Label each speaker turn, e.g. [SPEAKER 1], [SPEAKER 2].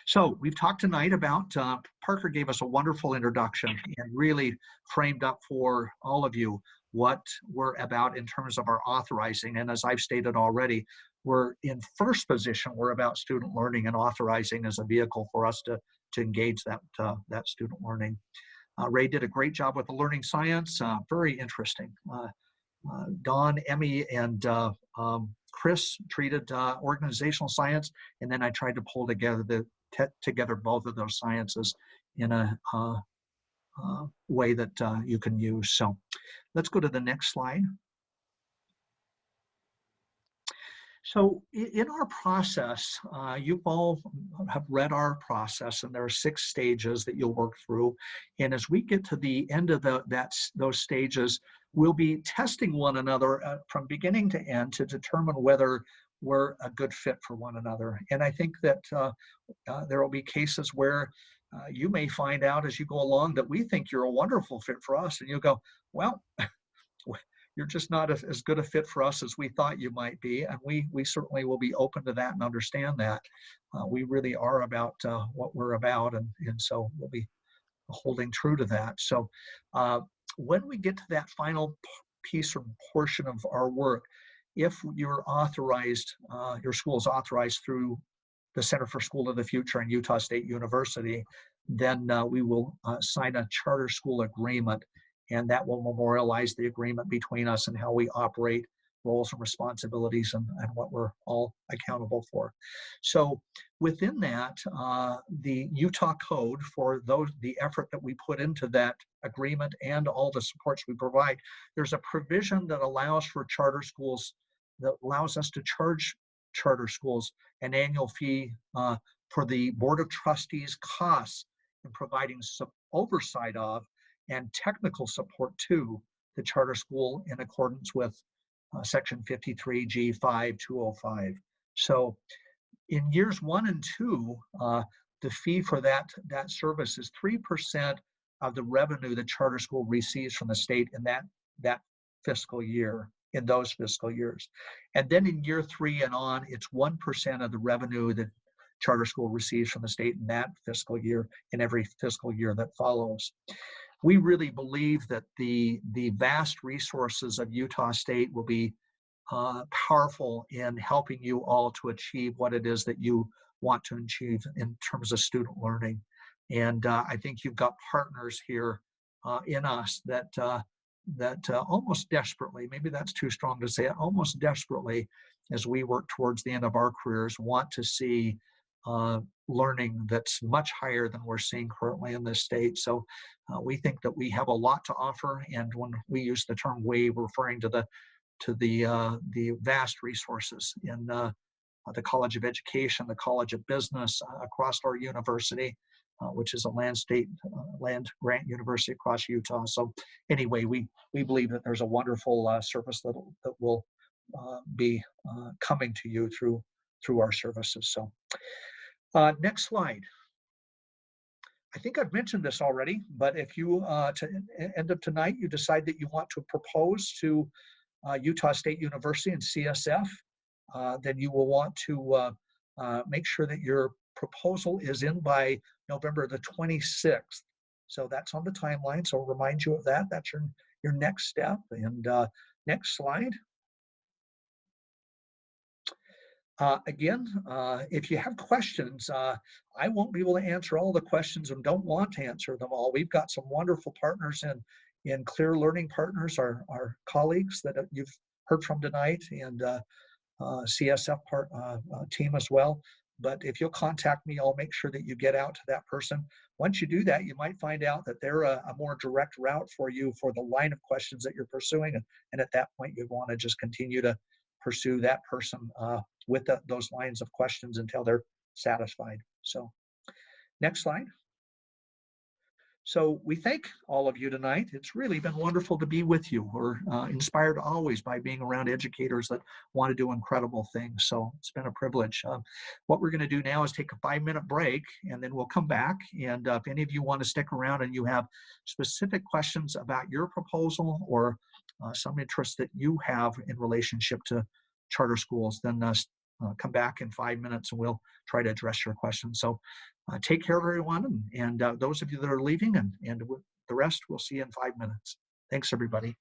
[SPEAKER 1] So we've talked tonight about, Parker gave us a wonderful introduction and really framed up for all of you what we're about in terms of our authorizing. And as I've stated already, we're in first position, we're about student learning and authorizing as a vehicle for us to engage that student learning. Ray did a great job with the learning science, very interesting. Don, Emmy, and Chris treated organizational science, and then I tried to pull together both of those sciences in a way that you can use. So let's go to the next slide. So in our process, you all have read our process, and there are 6 stages that you'll work through. And as we get to the end of those stages, we'll be testing one another from beginning to end to determine whether we're a good fit for one another. And I think that there will be cases where you may find out as you go along that we think you're a wonderful fit for us, and you'll go, well, you're just not as good a fit for us as we thought you might be. And we certainly will be open to that and understand that. We really are about what we're about. And so we'll be holding true to that. So when we get to that final piece or portion of our work, if you're authorized, your school is authorized through the Center for School of the Future and Utah State University, then we will sign a charter school agreement, and that will memorialize the agreement between us and how we operate, roles and responsibilities, and what we're all accountable for. So within that, the Utah Code, for the effort that we put into that agreement and all the supports we provide, there's a provision that allows for charter schools, that allows us to charge charter schools an annual fee for the Board of Trustees costs in providing some oversight of and technical support to the charter school in accordance with Section 53G5205. So in years 1 and 2, the fee for that service is 3% of the revenue the charter school receives from the state in that fiscal year, in those fiscal years. And then in year 3 and on, it's 1% of the revenue that charter school receives from the state in that fiscal year, in every fiscal year that follows. We really believe that the vast resources of Utah State will be powerful in helping you all to achieve what it is that you want to achieve in terms of student learning. And I think you've got partners here in us that almost desperately, maybe that's too strong to say, almost desperately, as we work towards the end of our careers, want to see learning that's much higher than we're seeing currently in this state. So we think that we have a lot to offer, and when we use the term "we," we're referring to the vast resources in the College of Education, the College of Business, across our university, which is a land grant university across Utah. So anyway, we believe that there's a wonderful service that will be coming to you through our services. So next slide. I think I've mentioned this already, but if you, to end of tonight, you decide that you want to propose to Utah State University and CSF, then you will want to make sure that your proposal is in by November the 26th. So that's on the timeline, so I'll remind you of that. That's your next step. And next slide. Again, if you have questions, I won't be able to answer all the questions and don't want to answer them all. We've got some wonderful partners in Clear Learning Partners, our colleagues that you've heard from tonight, and CSF team as well. But if you'll contact me, I'll make sure that you get out to that person. Once you do that, you might find out that they're a more direct route for you for the line of questions that you're pursuing. And at that point, you'd want to just continue to pursue that person with those lines of questions until they're satisfied. So next slide. So we thank all of you tonight. It's really been wonderful to be with you. We're inspired always by being around educators that want to do incredible things. So it's been a privilege. What we're going to do now is take a 5-minute break, and then we'll come back. And if any of you want to stick around and you have specific questions about your proposal or some interest that you have in relationship to charter schools, then come back in 5 minutes and we'll try to address your questions. So take care, everyone. And those of you that are leaving and the rest, we'll see you in 5 minutes. Thanks, everybody.